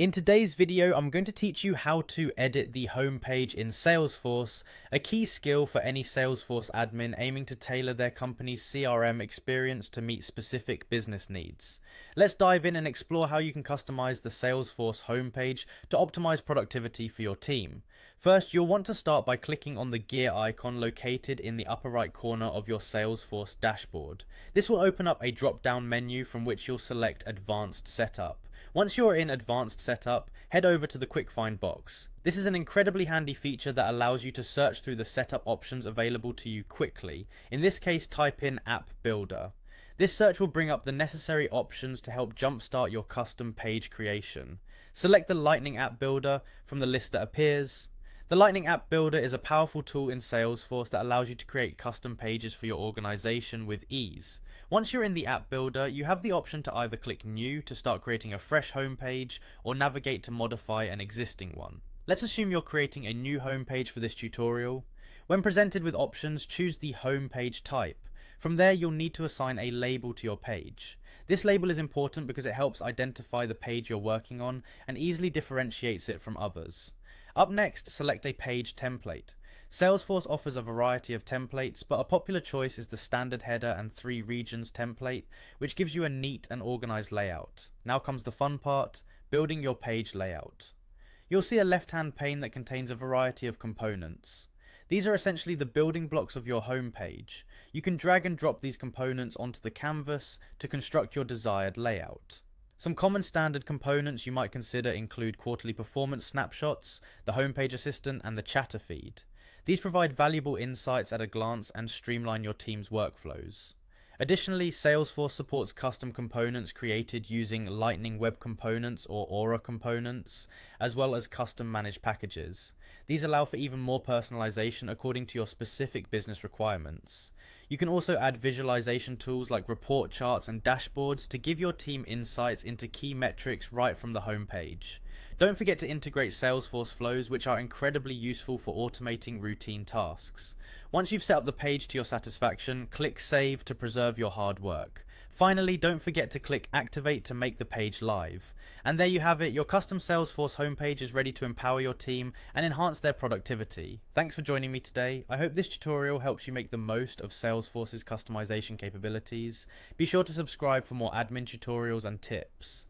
In today's video, I'm going to teach you how to edit the homepage in Salesforce, a key skill for any Salesforce admin aiming to tailor their company's CRM experience to meet specific business needs. Let's dive in and explore how you can customize the Salesforce homepage to optimize productivity for your team. First, you'll want to start by clicking on the gear icon located in the upper right corner of your Salesforce dashboard. This will open up a drop-down menu from which you'll select Advanced Setup. Once you're in Advanced Setup, head over to the Quick Find box. This is an incredibly handy feature that allows you to search through the setup options available to you quickly. In this case, type in App Builder. This search will bring up the necessary options to help jumpstart your custom page creation. Select the Lightning App Builder from the list that appears. The Lightning App Builder is a powerful tool in Salesforce that allows you to create custom pages for your organization with ease. Once you're in the App Builder, you have the option to either click New to start creating a fresh homepage or navigate to modify an existing one. Let's assume you're creating a new homepage for this tutorial. When presented with options, choose the homepage type. From there, you'll need to assign a label to your page. This label is important because it helps identify the page you're working on and easily differentiates it from others. Up next, select a page template. Salesforce offers a variety of templates, but a popular choice is the standard header and 3 regions template, which gives you a neat and organized layout. Now comes the fun part, building your page layout. You'll see a left-hand pane that contains a variety of components. These are essentially the building blocks of your home page. You can drag and drop these components onto the canvas to construct your desired layout. Some common standard components you might consider include quarterly performance snapshots, the homepage assistant, and the chatter feed. These provide valuable insights at a glance and streamline your team's workflows. Additionally, Salesforce supports custom components created using Lightning Web Components or Aura components, as well as custom managed packages. These allow for even more personalization according to your specific business requirements. You can also add visualization tools like report charts and dashboards to give your team insights into key metrics right from the homepage. Don't forget to integrate Salesforce flows, which are incredibly useful for automating routine tasks. Once you've set up the page to your satisfaction, click Save to preserve your hard work. Finally, don't forget to click Activate to make the page live. And there you have it, your custom Salesforce homepage is ready to empower your team and enhance their productivity. Thanks for joining me today. I hope this tutorial helps you make the most of Salesforce's customization capabilities. Be sure to subscribe for more admin tutorials and tips.